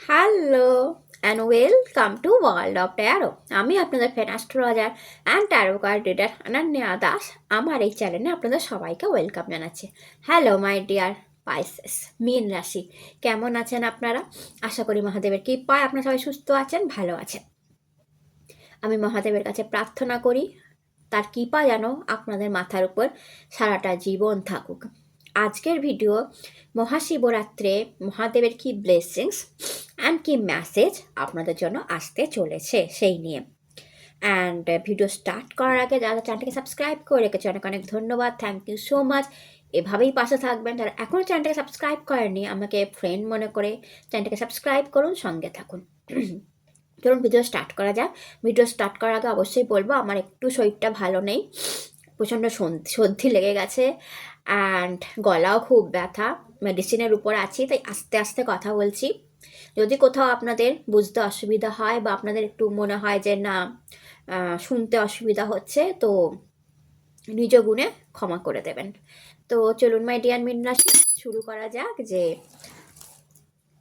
Hello and welcome to world of taro. আমি আপনাদের friend astrologer and taro card reader Ananya Das. আমার এই চ্যানেলে আপনাদের সবাইকে ওয়েলকাম জানাচ্ছি। হ্যালো মাই ডিয়ার পাইসেস, মীন রাশি, কেমন আছেন আপনারা? আশা করি মহাদেবের কৃপায় আপনারা সবাই সুস্থ আছেন, ভালো আছেন। আমি মহাদেবের কাছে প্রার্থনা করি তার কৃপা যেন আপনাদের মাথার উপর সারাটা জীবন থাকুক। আজকের ভিডিও মহাশিবরাত্রে মহাদেবের কি ব্লেসিংস অ্যান্ড কি মেসেজ আপনাদের জন্য আসতে চলেছে সেই নিয়ে। অ্যান্ড ভিডিও স্টার্ট করার আগে যারা চ্যানেলটাকে সাবস্ক্রাইব করে রেখেছে অনেক অনেক ধন্যবাদ, থ্যাংক ইউ সো মাচ। এভাবেই পাশে থাকবেন। যারা এখনও চ্যানেলটাকে সাবস্ক্রাইব করেননি আমাকে ফ্রেন্ড মনে করে চ্যানেলটাকে সাবস্ক্রাইব করুন, সঙ্গে থাকুন। চলুন ভিডিও স্টার্ট করা যাক। ভিডিও স্টার্ট করার আগে অবশ্যই বলবো আমার একটু শরীরটা ভালো নেই, প্রচণ্ড সর্দি লেগে গেছে অ্যান্ড গলাও খুব ব্যথা, মেডিসিনের উপর আছি, তাই আস্তে আস্তে কথা বলছি। যদি কোথাও আপনাদের বুঝতে অসুবিধা হয় বা আপনাদের একটু মনে হয় যে না শুনতে অসুবিধা হচ্ছে, তো নিজ গুণে ক্ষমা করে দেবেন। তো চলুন মাই ডিয়ার মীন রাশি, শুরু করা যাক যে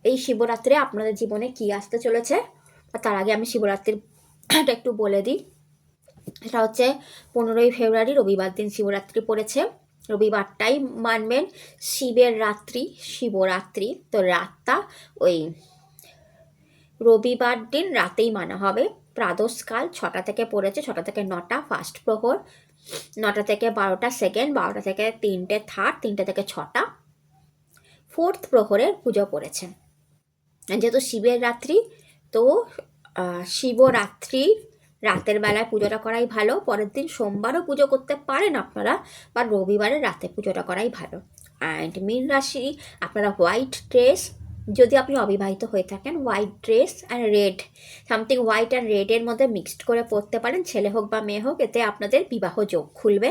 এই শিবরাত্রে আপনাদের জীবনে কি আসতে চলেছে। তার আগে আমি শিবরাত্রিটা একটু বলে দিই। এটা হচ্ছে 15ই ফেব্রুয়ারি রবিবার দিন শিবরাত্রি পড়েছে। রবিবারটাই মানবেন শিবের রাত্রি, শিবরাত্রি। তো রাতটা ওই রবিবার দিন রাতেই মানা হবে। প্রাদোষকাল 6টা থেকে পড়েছে, 6টা থেকে 9টা ফার্স্ট প্রহর, 9টা থেকে 12টা সেকেন্ড, 12টা থেকে 3টে থার্ড, 3টে থেকে 6টা ফোর্থ প্রহরের পুজো পড়েছে। যেহেতু শিবের রাত্রি, তো শিবরাত্রির রাতের বেলায় পুজোটা করাই ভালো। পরের দিন সোমবারও পুজো করতে পারেন আপনারা, বা রবিবারের রাতে পুজোটা করাই ভালো। অ্যান্ড মীন রাশি, আপনারা হোয়াইট ড্রেস, যদি আপনি অবিবাহিত হয়ে থাকেন, white dress and red, something white and রেডের মধ্যে মিক্সড করে পরতে পারেন, ছেলে হোক বা মেয়ে হোক, এতে আপনাদের বিবাহ যোগ খুলবে।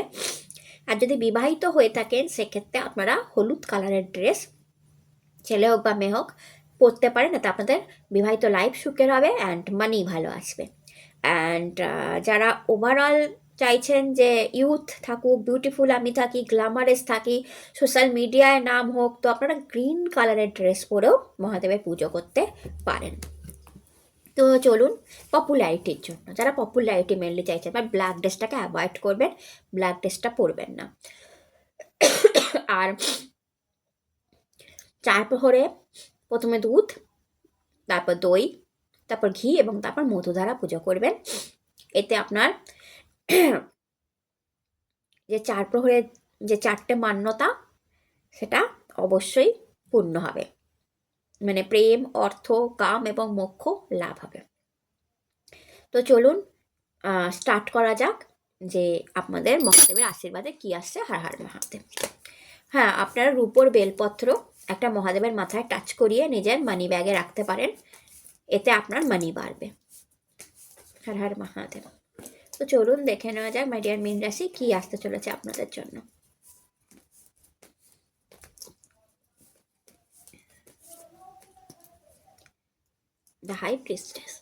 আর যদি বিবাহিত হয়ে থাকেন সেক্ষেত্রে আপনারা হলুদ কালারের ড্রেস, ছেলে হোক বা মেয়ে হোক, পড়তে পারেন, এতে আপনাদের বিবাহিত লাইফ সুখের হবে অ্যান্ড মানি ভালো আসবে। অ্যান্ড যারা ওভারঅল চাইছেন যে ইউথ থাকুক, বিউটিফুল আমি থাকি, গ্ল্যামারাস থাকি, সোশ্যাল মিডিয়ায় নাম হোক, তো আপনারা গ্রিন কালারের ড্রেস পরেও মহাদেবের পুজো করতে পারেন। তো চলুন, পপুলারিটির জন্য যারা পপুলারিটি মেনলি চাইছেন, বা ব্ল্যাক ড্রেসটাকে অ্যাভয়েড করবেন, ব্ল্যাক ড্রেসটা পরবেন না। আর 4 প্রহরে প্রথমে দুধ, তারপর দই, তারপর ঘি এবং তারপর মধু দ্বারা পুজো করবেন। এতে আপনার যে 4 প্রহরের যে 4টে মান্যতা, সেটা অবশ্যই পূর্ণ হবে, মানে প্রেম, অর্থ, কাম এবং মোক্ষ লাভ হবে। তো চলুন স্টার্ট করা যাক যে আপনাদের মহাদেবের আশীর্বাদে কি আসছে। হর হর মহাদেব। হ্যাঁ, আপনারা রূপোর বেলপত্র একটা মহাদেবের মাথায় টাচ করিয়ে নিজের মানি ব্যাগে রাখতে পারেন, এতে আপনার মানি বাড়বে। হর হর মহাদেব। তো চলুন দেখে নেওয়া যাক মাই ডিয়ার মীন রাশি কি আসতে চলেছে আপনাদের জন্য। The high priestess,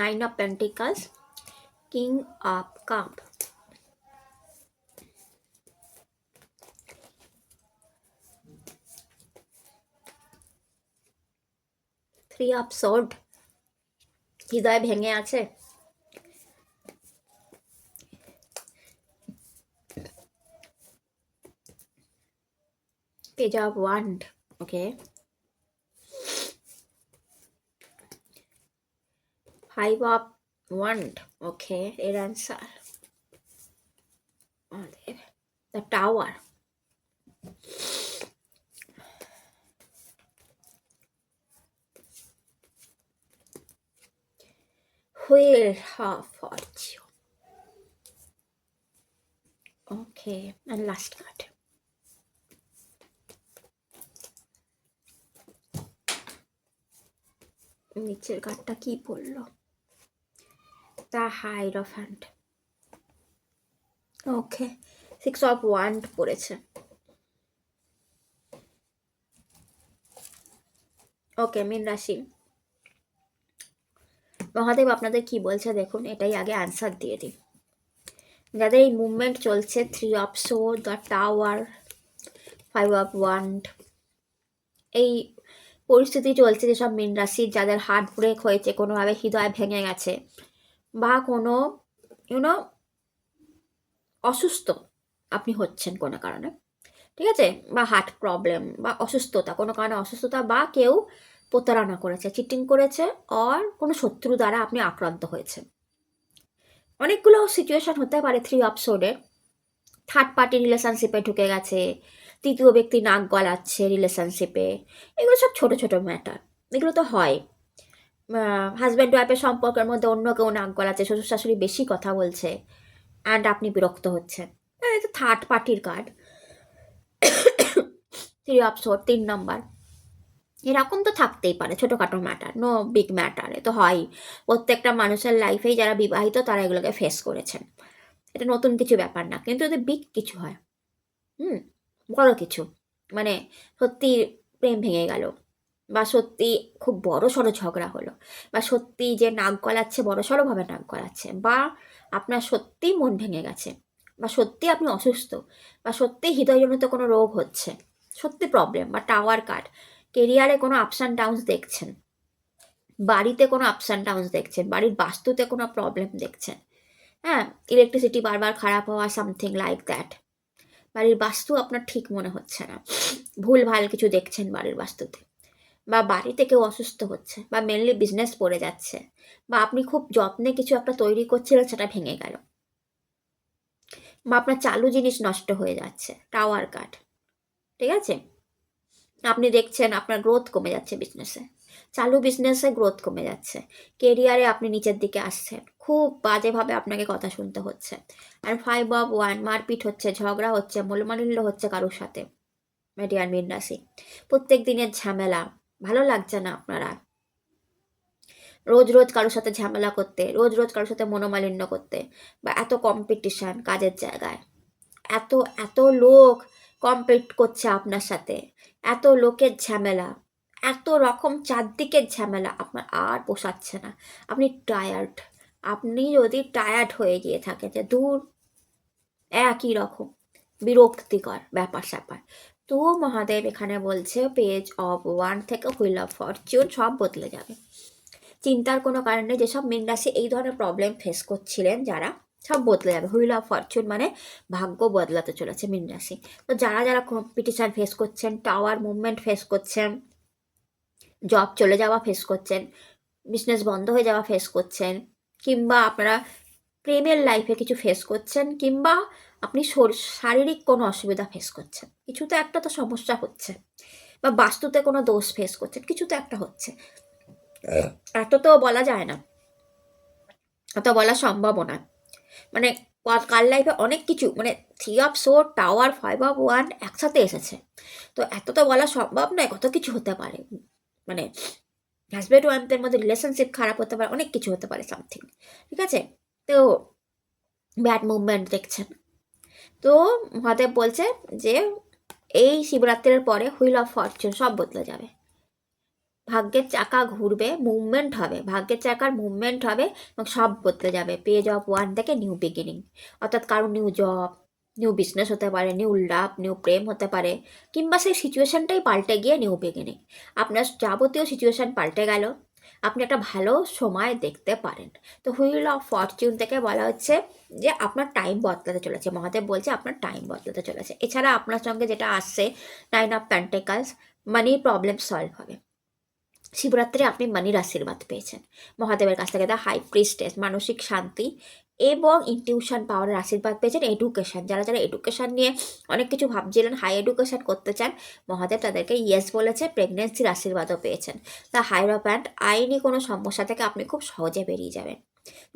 nine of pentacles, king of cup, three of sword, হৃদয় ভেঙে আছে, page of wand, okay, five of wand, okay, এর answer the tower, wheel of fortune, okay, and last card. নিচের কার্ডটা কি পড়লো? The hierophant, okay, six of wand পড়েছে। Okay মীন রাশি, মহাদেব আপনাদের কি বলছে দেখুন, এটাই আগে অ্যান্সার দিয়ে দিই। যাদের এই মুভমেন্ট চলছে, 3 of sword, the tower, 5 of wand, এই পরিস্থিতি চলছে যেসব মীন রাশির যাদের হার্ট ব্রেক হয়েছে, কোনোভাবে হৃদয় ভেঙে গেছে, বা কোনো ইউনো অসুস্থ আপনি হচ্ছেন কোনো কারণে, ঠিক আছে, বা হার্ট প্রবলেম বা অসুস্থতা, কোনো কারণে অসুস্থতা, বা কেউ প্রতারণা করেছে, চিটিং করেছে, আর কোনো শত্রু দ্বারা আপনি আক্রান্ত হয়েছেন। অনেকগুলো সিচুয়েশন হতে পারে 3 অফ সোর্ডের। থার্ড পার্টি রিলেশনশিপে ঢুকে গেছে, তৃতীয় ব্যক্তি নাক গলাচ্ছে রিলেশনশিপে, এগুলো সব ছোট ছোট ম্যাটার, এগুলো তো হয়। হাজব্যান্ড ওয়াইফের সম্পর্কের মধ্যে অন্য কেউ নাক গলাচ্ছে, শ্বশুর শাশুড়ি বেশি কথা বলছে, অ্যান্ড আপনি বিরক্ত হচ্ছেন, এটা থার্ড পার্টির কার্ড। 3 অফ সোর্ড 3 নম্বর। এরকম তো থাকতেই পারে, ছোটোখাটো ম্যাটার, নো বিগ ম্যাটার, এ তো হয়। প্রত্যেকটা মানুষের লাইফেই যারা বিবাহিত তারা এগুলোকে ফেস করেছেন, এটা নতুন কিছু ব্যাপার না। কিন্তু যদি বিগ কিছু হয়, বড় কিছু, মানে সত্যি প্রেম ভেঙে গেল, বা সত্যি খুব বড় সড়ো ঝগড়া হলো, বা সত্যি যে নাক গলাচ্ছে বড় সড়োভাবে নাক গলাচ্ছে, বা আপনার সত্যি মন ভেঙে গেছে, বা সত্যি আপনি অসুস্থ, বা সত্যি হৃদয়জনিত কোনো রোগ হচ্ছে, সত্যি প্রবলেম, বা টাওয়ার কার্ড, কেরিয়ারে কোনো আপস অ্যান্ড ডাউনস দেখছেন, বাড়িতে কোনো আপস অ্যান্ড ডাউনস দেখছেন, বাড়ির বাস্তুতে কোনো প্রবলেম দেখছেন, হ্যাঁ, ইলেকট্রিসিটি বারবার খারাপ হওয়া, সামথিং লাইক দ্যাট, বাড়ির বাস্তু আপনার ঠিক মনে হচ্ছে না, ভুল ভাল কিছু দেখছেন বাড়ির বাস্তুতে, বা বাড়িতে কেউ অসুস্থ হচ্ছে, বা মেনলি বিজনেস পড়ে যাচ্ছে, বা আপনি খুব যত্নে কিছু একটা তৈরি করছিলেন সেটা ভেঙে গেল, বা আপনার চালু জিনিস নষ্ট হয়ে যাচ্ছে, টাওয়ার কার্ড, ঠিক আছে, আপনি দেখছেন আপনার গ্রোথ কমে যাচ্ছে বিজনেসে, চালু বিজনেসে গ্রোথ কমে যাচ্ছে, কেরিয়ারে আপনি নিচের দিকে আসছেন, খুব বাজেভাবে আপনাকে কথা শুনতে হচ্ছে, আর 5 অফ ওয়ান, মারপিট হচ্ছে, ঝগড়া হচ্ছে, মূল্যমালিন্য হচ্ছে কারোর সাথে, মেডিয়ান মীন রাশি, প্রত্যেক দিনের ঝামেলা, ভালো লাগছে না আপনারা, রোজ রোজ কারোর সাথে ঝামেলা করতে, রোজ রোজ কারোর সাথে মনোমালিন্য করতে, বা এত কম্পিটিশান কাজের জায়গায়, এত এত লোক কম্পিট করছে আপনার সাথে, এত লোকের ঝামেলা, এত রকম চারদিকের ঝামেলা, আপনার আর পোষাচ্ছে না, আপনি টায়ার্ড, আপনি যদি টায়ার্ড হয়ে গিয়ে থাকেন যে দূর একই রকম, বিরক্তিকর ব্যাপার স্যাপার, তো মহাদেব এখানে বলছে পেজ অফ ওয়ান থেকে হুইল অফ ফরচুন সব বদলে যাবে। চিন্তার কোনো কারণ নেই, যেসব মীন রাশি এই ধরনের প্রবলেম ফেস করছিলেন যারা, সব বদলে যাবে। হুইল অফ ফরচুন মানে ভাগ্য বদলাতে চলেছে মীন রাশি। তো যারা যারা কম্পিটিশান ফেস করছেন, টাওয়ার মুভমেন্ট ফেস করছেন, জব চলে যাওয়া ফেস করছেন, বিজনেস বন্ধ হয়ে যাওয়া ফেস করছেন, কিংবা আপনারা প্রেমের লাইফে কিছু ফেস করছেন, কিংবা আপনি শারীরিক কোনো অসুবিধা ফেস করছেন, কিছু তো একটা তো সমস্যা হচ্ছে, বা বাস্তুতে কোনো দোষ ফেস করছেন, কিছু তো একটা হচ্ছে, এত তো বলা যায় না, এত বলা সম্ভব না, মানে কার লাইফে অনেক কিছু, মানে 3 of sword, tower, 5 of one একসাথে এসেছে, তো এত তো বলা সম্ভব নয়, কত কিছু হতে পারে, মানে হাজব্যান্ড ওয়াইফের মধ্যে রিলেশনশিপ খারাপ হতে পারে, অনেক কিছু হতে পারে সামথিং, ঠিক আছে, তো ব্যাড মুভমেন্ট দেখছেন, তো মহাদেব বলছে যে এই শিবরাত্রির পরে হুইল অফ ফরচুন সব বদলে যাবে, ভাগ্যের চাকা ঘুরবে, মুভমেন্ট হবে, ভাগ্যের চাকার মুভমেন্ট হবে, এবং সব বদলে যাবে, পেজ অফ ওয়ান থেকে নিউ বিগিনিং, অর্থাৎ কারো নিউ জব, নিউ বিজনেস হতে পারে, নিউ লাভ, নিউ প্রেম হতে পারে, কিংবা সেই সিচুয়েশানটাই পাল্টে গিয়ে নিউ বিগিনিং, আপনার যাবতীয় সিচুয়েশান পাল্টে গেল, আপনি একটা ভালো সময় দেখতে পারেন। তো হুইল অফ ফরচুন থেকে বলা হচ্ছে যে আপনার টাইম বদলাতে চলেছে, মহাদেব বলছে আপনার টাইম বদলাতে চলেছে। এছাড়া আপনার সঙ্গে যেটা আসছে 9 of pentacles, money problem solve হবে। শিবরাত্রি আপনি মানির আশীর্বাদ পেয়েছেন মহাদেবের কাছ থেকে, দ্য হাই প্রিস্টেস, মানসিক শান্তি এবং ইনটিউশন পাওয়ারের আশীর্বাদ পেয়েছেন। এডুকেশন, যারা যারা এডুকেশন নিয়ে অনেক কিছু ভাবছিলেন, হাই এডুকেশন করতে চান, মহাদেব তাদেরকে ইয়েস বলেছে, প্রেগনেন্সির আশীর্বাদও পেয়েছেন। দ্য হাইরোপ্যান্ট, আইনি কোনো সমস্যা থেকে আপনি খুব সহজে বেরিয়ে যাবেন,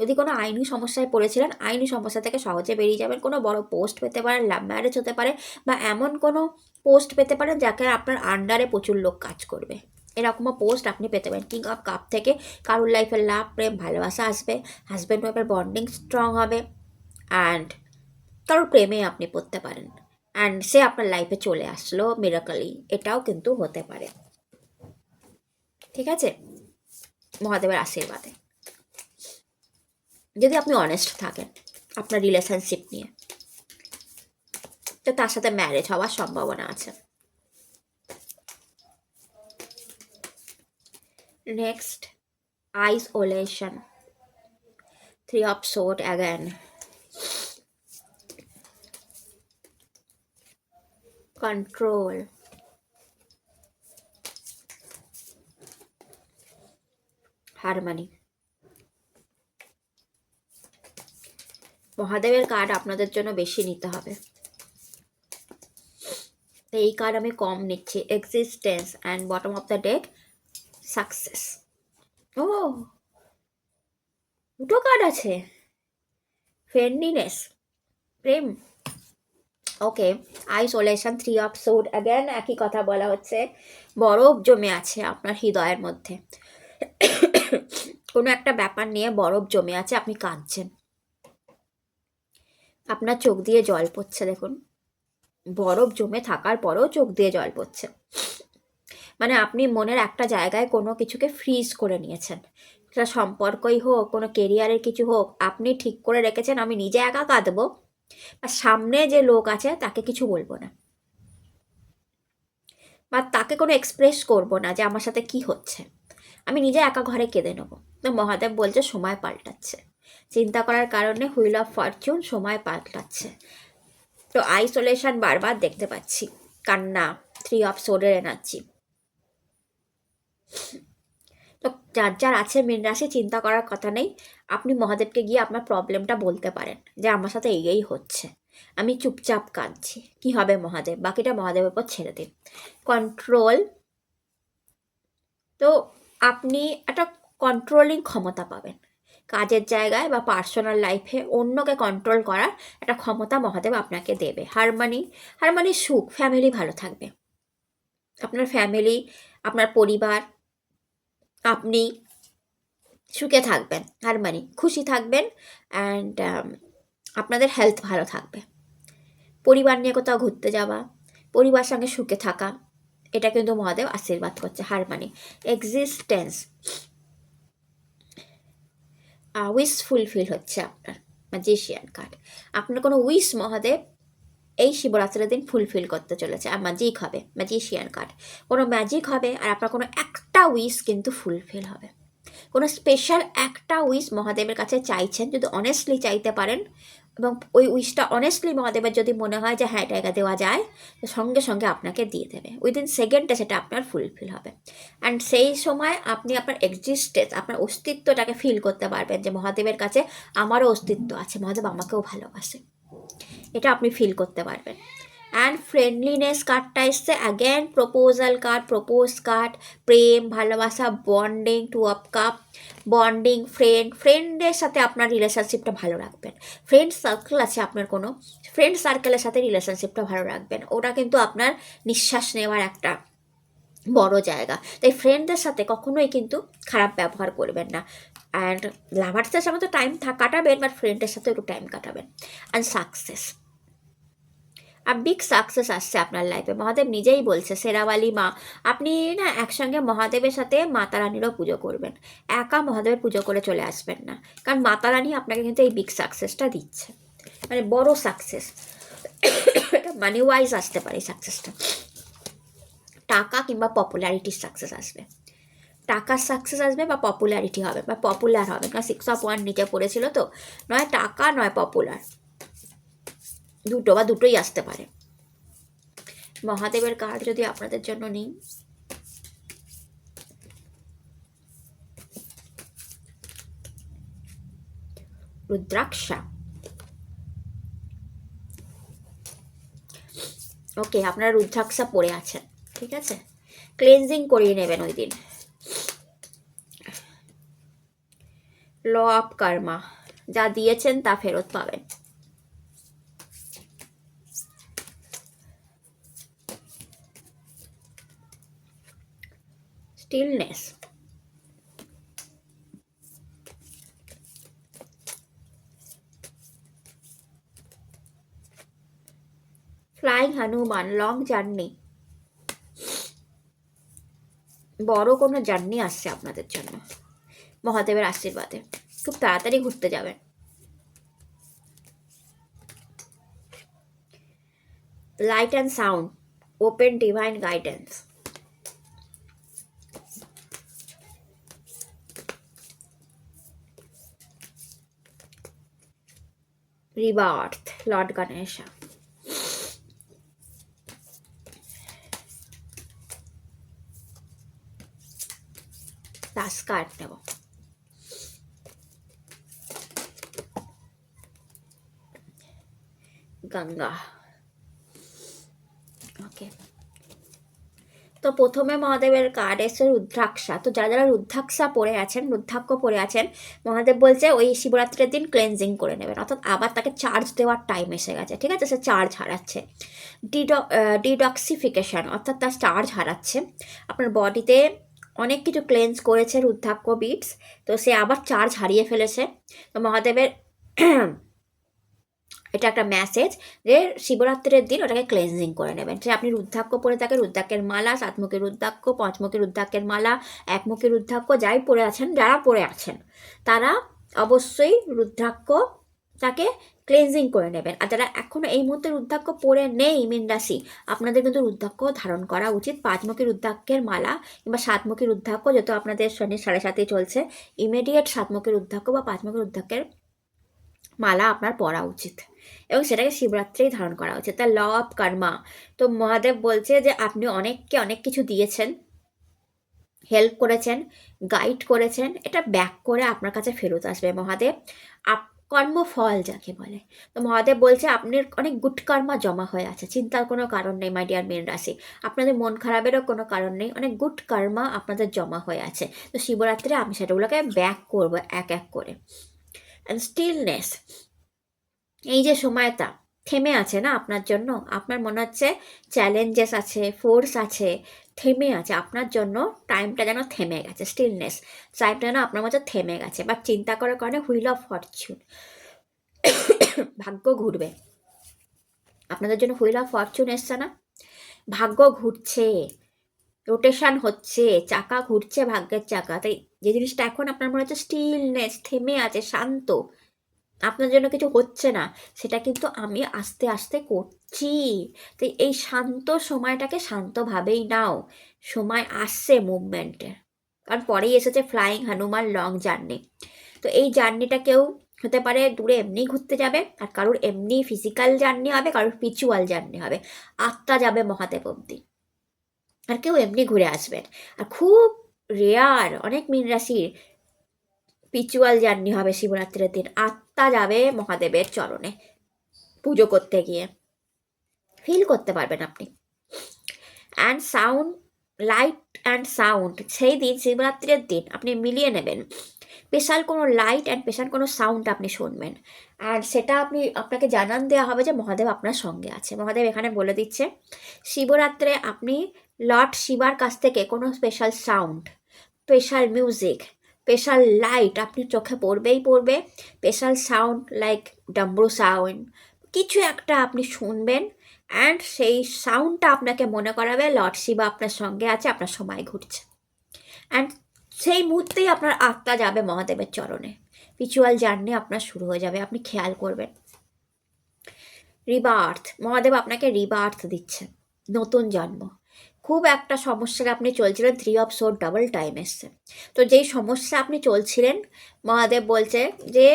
যদি কোনো আইনি সমস্যায় পড়েছিলেন আইনি সমস্যা থেকে সহজে বেরিয়ে যাবেন, কোনো বড় পোস্ট পেতে পারেন, লাভ ম্যারেজ হতে পারে, বা এমন কোনো পোস্ট পেতে পারেন যাকে আপনার আন্ডারে প্রচুর লোক কাজ করবে, এরকমও পোস্ট আপনি পেতে পারেন। কিং অফ কাপ থেকে কারোর লাইফে লাভ, প্রেম, ভালোবাসা আসবে, হাজব্যান্ড ওয়াইফের বন্ডিং স্ট্রং হবে, অ্যান্ড কারোর প্রেমে আপনি পড়তে পারেন, অ্যান্ড সে আপনার লাইফে চলে আসলো মিরাকলি, এটাও কিন্তু হতে পারে, ঠিক আছে, মহাদেবের আশীর্বাদে, যদি আপনি অনেস্ট থাকেন। আপনার রিলেশনশিপ নিয়ে, তো তার সাথে ম্যারেজ হওয়ার সম্ভাবনা আছে। Next, isolation, 3 of Swords again, control, harmony. মহাদেবের কার্ড আপনাদের জন্য বেশি নিতে হবে, এই কার্ড আমি কম নিচ্ছি। Existence and bottom of the deck, success. ও, দুটো কার্ড আছে, ফ্রেন্ডলিনেস, প্রেম। Okay, isolation, 3 of Swords again, একই কথা বলা হচ্ছে। বরফ জমে আছে আপনার হৃদয়ের মধ্যে, কোনো একটা ব্যাপার নিয়ে বরফ জমে আছে, আপনি কাঁদছেন, আপনার চোখ দিয়ে জল পড়ছে। দেখুন, বরফ জমে থাকার পরেও চোখ দিয়ে জল পড়ছে, মানে আপনি মনের একটা জায়গায় কোনো কিছুকে ফ্রিজ করে নিয়েছেন। সেটা সম্পর্কই হোক, কোনো কেরিয়ারের কিছু হোক, আপনি ঠিক করে রেখেছেন আমি নিজে একা কাঁদবো, আর সামনে যে লোক আছে তাকে কিছু বলবো না, বা তাকে কোনো এক্সপ্রেস করব না যে আমার সাথে কি হচ্ছে, আমি নিজে একা ঘরে কেঁদে নেবো। তো মহাদেব বলছে সময় পাল্টাচ্ছে, চিন্তা করার কারণে হুইল অফ ফরচুন, সময় পাল্টাচ্ছে। তো আইসোলেশন বারবার দেখতে পাচ্ছি, কান্না, 3 of Swords এনার্জি। তো যার যার আছে মীন রাশি, চিন্তা করার কথা নেই, আপনি মহাদেবকে গিয়ে আপনার প্রবলেমটা বলতে পারেন যে আমার সাথে এই হচ্ছে, আমি চুপচাপ কাঁদছি, কি হবে মহাদেব, বাকিটা মহাদেবের উপর ছেড়ে দিন। কন্ট্রোল, তো আপনি একটা কন্ট্রোলিং ক্ষমতা পাবেন কাজের জায়গায় বা পার্সোনাল লাইফে, অন্যকে কন্ট্রোল করার একটা ক্ষমতা মহাদেব আপনাকে দেবে। হারমানি, হারমানি সুখ, ফ্যামিলি ভালো থাকবে, আপনার ফ্যামিলি, আপনার পরিবার, আপনি সুখে থাকবেন, হারমানি, খুশি থাকবেন, অ্যান্ড আপনাদের হেলথ ভালো থাকবে। পরিবার নিয়ে কোথাও ঘুরতে যাওয়া, পরিবার সঙ্গে সুখে থাকা, এটা কিন্তু মহাদেব আশীর্বাদ করছে। হারমানি, এক্সিস্টেন্স, উইশ ফুলফিল হচ্ছে আপনার, ম্যাজিশিয়ান কার্ড। আপনার কোনো উইশ মহাদেব এই শিবরাত্রির দিন ফুলফিল করতে চলেছে, আর ম্যাজিক হবে, ম্যাজিশিয়ান কার্ড, কোনো ম্যাজিক হবে, আর আপনার কোনো একটা উইশ কিন্তু ফুলফিল হবে। কোনো স্পেশাল একটা উইশ মহাদেবের কাছে চাইছেন, যদি অনেস্টলি চাইতে পারেন, এবং ওই উইশটা অনেস্টলি মহাদেবের যদি মনে হয় যে হ্যাঁ এটা দেওয়া যায়, তো সঙ্গে সঙ্গে আপনাকে দিয়ে দেবে, উইদিন সেকেন্ডে সেটা আপনার ফুলফিল হবে। অ্যান্ড সেই সময় আপনি আপনার এক্সিস্টেন্স, আপনার অস্তিত্বটাকে ফিল করতে পারবেন যে মহাদেবের কাছে আমারও অস্তিত্ব আছে, মহাদেব আমাকেও ভালোবাসে, এটা আপনি ফিল করতে পারবেন। অ্যান্ড ফ্রেন্ডলিনেস কার্ডটা এসছে, again proposal card, propose card, প্রেম, ভালোবাসা, বন্ডিং, 2 of Cups, বন্ডিং, ফ্রেন্ডের সাথে আপনার রিলেশনশিপটা ভালো রাখবেন। ফ্রেন্ড সার্কেল আছে আপনার, কোনো ফ্রেন্ড সার্কেলের সাথে রিলেশনশিপটা ভালো রাখবেন, ওটা কিন্তু আপনার নিঃশ্বাস নেওয়ার একটা বড় জায়গা। তাই ফ্রেন্ডদের সাথে কখনোই কিন্তু খারাপ ব্যবহার করবেন না। অ্যান্ড লাভার্সদের সাথে তো টাইম কাটাবেন, বাট ফ্রেন্ডের সাথে একটু টাইম কাটাবেন। অ্যান্ড সাকসেস, আর বিগ সাকসেস আসছে আপনার লাইফে, মহাদেব নিজেই বলছে, সেরাওয়ালি মা, আপনি না একসঙ্গে মহাদেবের সাথে মাতা রানীরও পুজো করবেন, একা মহাদেবের পুজো করে চলে আসবেন না, কারণ মাতা রানী আপনাকে কিন্তু এই বিগ সাকসেসটা দিচ্ছে, মানে বড় সাকসেস, এটা মানি ওয়াইজ আসতে পারে সাকসেসটা, টাকা কিংবা পপুলারিটির সাকসেস আসবে, টাকার সাকসেস আসবে বা পপুলারিটি হবে, বা পপুলার হবে, কারণ 6 of Wands নিচে পড়েছিল, তো নয় টাকা নয় পপুলার, দুটো বা দুটোই আসতে পারে। মহাদেবের কার্ড যদি আপনাদের জন্য নিই, রুদ্রাক্ষা, ওকে, আপনারা রুদ্রাক্ষা পরে আছেন, ঠিক আছে, ক্লেনজিং করিয়ে নেবেন ওই দিন। ল অফ কার্মা, যা দিয়েছেন তা ফেরত পাবেন। Stillness, flying Hanuman, long journey, বড় কোনো জার্নি আসছে আপনাদের জন্য মহাদেবের আশীর্বাদে, খুব তাড়াতাড়ি ঘুরতে যাবেন। light and sound, open divine guidance. Rebirth, Lord Ganesha. Last card নেব। গঙ্গা। ওকে, তো প্রথমে মহাদেবের কার্ড এসে রুদ্রাক্ষা। তো যারা যারা রুদ্রাক্ষা পরে আছেন, রুদ্রাক্ষ পরে আছেন, মহাদেব বলছে ওই শিবরাত্রির দিন ক্লেনজিং করে নেবেন, অর্থাৎ আবার তাকে চার্জ দেওয়ার টাইম এসে গেছে। ঠিক আছে, সে চার্জ হারাচ্ছে, ডিডক্সিফিকেশান, অর্থাৎ তার চার্জ হারাচ্ছে। আপনার বডিতে অনেক কিছু ক্লেন্স করেছে রুদ্রাক্ষ বিটস, তো সে আবার চার্জ হারিয়ে ফেলেছে। তো মহাদেবের এটা একটা মেসেজ যে শিবরাত্রির দিন ওটাকে ক্লেনজিং করে নেবেন। যে আপনি রুদ্রাক্ষ পরে থাকে, রুদ্রাক্ষের মালা, সাতমুখী রুদ্রাক্ষ, পঞ্চমুখী রুদ্রাক্ষের মালা, একমুখী রুদ্রাক্ষ, যাই পরে আছেন, যারা পরে আছেন তারা অবশ্যই রুদ্রাক্ষ তাকে ক্লেনজিং করে নেবেন। আর যারা এখনও এই মুহূর্তে রুদ্রাক্ষ পরে নেই মীন রাশি, আপনাদের কিন্তু রুদ্রাক্ষ ধারণ করা উচিত। পাঁচমুখী রুদ্রাক্ষের মালা কিংবা সাতমুখী রুদ্রাক্ষ, যেহেতু আপনাদের শনি 7.5 চলছে, ইমিডিয়েট সাতমুখী রুদ্রাক্ষ বা পাঁচমুখী রুদ্রাক্ষের মালা আপনার পরা উচিত এবং সেটাকে শিবরাত্রেই ধারণ করা উচিত। তার ল অফ কর্মা। তো মহাদেব বলছে যে আপনি অনেককে অনেক কিছু দিয়েছেন, হেল্প করেছেন, গাইড করেছেন, এটা ব্যাক করে আপনার কাছে ফেরত আসবে মহাদেব। কর্মফল যাকে বলে। তো মহাদেব বলছে আপনার অনেক গুড কর্মা জমা হয়ে আছে, চিন্তার কোনো কারণ নেই মাই ডিয়ার মীন রাশি, আপনাদের মন খারাপেরও কোনো কারণ নেই, অনেক গুড কর্মা আপনাদের জমা হয়ে আছে। তো শিবরাত্রে আমি সেটাগুলোকে ব্যাক করবো এক এক করে। অ্যান্ড স্টিলনেস, এই যে সময়টা থেমে আছে না আপনার জন্য, আপনার মনে হচ্ছে চ্যালেঞ্জেস আছে, ফোর্স আছে, থেমে আছে আপনার জন্য, টাইমটা যেন থেমে গেছে। স্টিলনেস, টাইমটা যেন আপনার মধ্যে থেমে গেছে, বা চিন্তা করার কারণে হুইল অফ ফরচুন, ভাগ্য ঘুরবে আপনাদের জন্য। হুইল অফ ফরচুন এসছে না, ভাগ্য ঘুরছে, রোটেশন হচ্ছে, চাকা ঘুরছে ভাগ্যের চাকা। তাই যে জিনিসটা এখন আপনার মনে হচ্ছে স্টিলনেস, থেমে আছে, শান্ত, আপনার জন্য কিছু হচ্ছে না, সেটা কিন্তু আমি আস্তে আস্তে করছি। তাই এই শান্ত সময়টাকে শান্তভাবেই নাও, সময় আসছে মুভমেন্টের। কারণ পরেই এসেছে ফ্লাইং হনুমান লং জার্নি। তো এই জার্নিটা কেউ হতে পারে দূরে এমনি ঘুরতে যাবে, আর কারোর এমনি ফিজিক্যাল জার্নি হবে, কারোর স্পিরিচুয়াল জার্নি হবে, আত্মা যাবে মহাদেব অব্দি, আর কেউ এমনি ঘুরে আসবেন। আর খুব রেয়ার অনেক মীন রাশির স্পিরিচুয়াল জার্নি হবে শিবরাত্রির দিন, আত্মা যাবে মহাদেবের চরণে পুজো করতে গিয়ে, ফিল করতে পারবেন আপনি। And sound, light and sound, সেই দিন শিবরাত্রির দিন আপনি মিলিয়ে নেবেন স্পেশাল কোনো লাইট অ্যান্ড স্পেশাল কোনো সাউন্ড আপনি শুনবেন, আর সেটা আপনাকে জানান দেওয়া হবে যে মহাদেব আপনার সঙ্গে আছে। মহাদেব এখানে বলে দিচ্ছে শিবরাত্রে আপনি লর্ড শিবার কাছ থেকে কোনো special sound, special music, special light আপনি চোখে পড়বেই পড়বে, স্পেশাল সাউন্ড লাইক ডাম্বরু সাউন্ড, কিছু একটা আপনি শুনবেন, অ্যান্ড সেই সাউন্ডটা আপনাকে মনে করাবে লর্ড শিবা আপনার সঙ্গে আছে, আপনার সময় ঘুরছে। অ্যান্ড সেই মুহূর্তেই আপনার আত্মা যাবে মহাদেবের চরণে, স্পিরিচুয়াল জার্নি আপনার শুরু হয়ে যাবে, আপনি খেয়াল করবেন। রিবার্থ, মহাদেব আপনাকে রিবার্থ দিচ্ছে, নতুন জন্ম। খুব একটা সমস্যায় আপনি চলছিলেন, 3 অফ সোর্ড ডাবল টাইম এসছে। তো যেই সমস্যা আপনি চলছিলেন, মহাদেব বলছে যে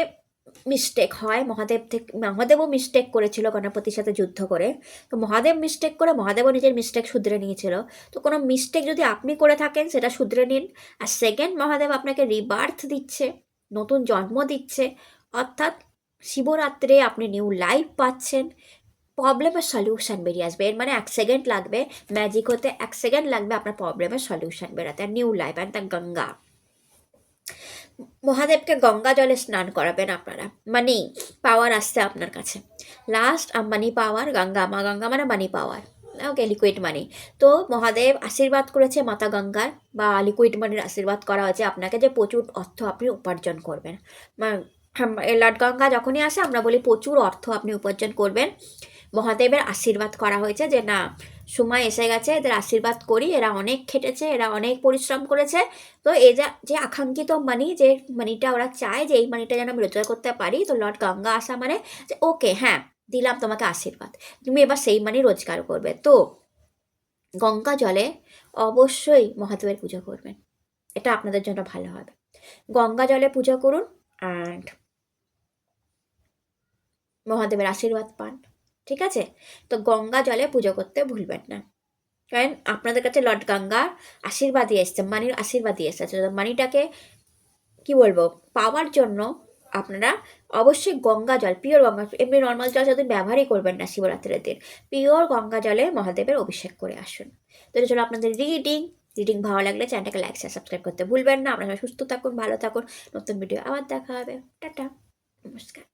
মিস্টেক হয়, মহাদেবও মিস্টেক করেছিল গণপতির সাথে যুদ্ধ করে। তো মহাদেব মিস্টেক করে মহাদেবও নিজের মিস্টেক শুধরে নিয়েছিল। তো কোনো মিস্টেক যদি আপনি করে থাকেন সেটা শুধরে নিন। আর সেকেন্ড, মহাদেব আপনাকে রিবার্থ দিচ্ছে, নতুন জন্ম দিচ্ছে, অর্থাৎ শিবরাত্রে আপনি নিউ লাইফ পাচ্ছেন, প্রবলেমের সলিউশন বেরিয়ে আসবে। এর মানে 1 সেকেন্ড লাগবে ম্যাজিক হতে, 1 সেকেন্ড লাগবে আপনার প্রবলেমের সলিউশন বেরাতে। New life and the Ganga, মহাদেবকে গঙ্গা জলে স্নান করাবেন আপনারা, মানি পাওয়ার আসছে আপনার কাছে। লাস্ট মানি পাওয়ার, গঙ্গা, মা গঙ্গা মানে মানি পাওয়ার, ওকে, লিকুইড মানি। তো মহাদেব আশীর্বাদ করেছে মাতা গঙ্গার, বা লিকুইড মানির আশীর্বাদ করা হয়েছে আপনাকে, যে প্রচুর অর্থ আপনি উপার্জন করবেন। লর্ড গঙ্গা যখনই আসে আমরা বলি প্রচুর অর্থ আপনি উপার্জন করবেন। মহাদেবের আশীর্বাদ করা হয়েছে যে না, সময় এসে গেছে, এদের আশীর্বাদ করি, এরা অনেক খেটেছে, এরা অনেক পরিশ্রম করেছে। তো যে আকাঙ্ক্ষিত মানি, যে মানিটা ওরা চায় যে এই মানিটা যেন আমি রোজগার করতে পারি, তো লর্ড গঙ্গা আসা মানে যে ওকে, হ্যাঁ, দিলাম তোমাকে আশীর্বাদ, তুমি এবার সেই মানি রোজগার করবে। তো গঙ্গা জলে অবশ্যই মহাদেবের পুজো করবেন, এটা আপনাদের জন্য ভালো হবে। গঙ্গা জলে পুজো করুন অ্যান্ড মহাদেবের আশীর্বাদ পান, ঠিক আছে? তো গঙ্গা জলে পুজো করতে ভুলবেন না, কারণ আপনাদের কাছে লর্ড গঙ্গার আশীর্বাদই এসছে, মানির আশীর্বাদই এসেছে। তো মানিটাকে কি বলবো, পাওয়ার জন্য আপনারা অবশ্যই গঙ্গা জল, পিওর গঙ্গা, এমনি নর্মাল জল সেদিন ব্যবহারই করবেন না শিবরাত্রির দিন, পিওর গঙ্গা জলে মহাদেবের অভিষেক করে আসুন। তো এটা চলো আপনাদের রিডিং ভালো লাগলে চ্যানেলটাকে লাইক শেয়ার সাবস্ক্রাইব করতে ভুলবেন না। আপনারা সুস্থ থাকুন, ভালো থাকুন, নতুন ভিডিও আবার দেখা হবে, টাটা, নমস্কার।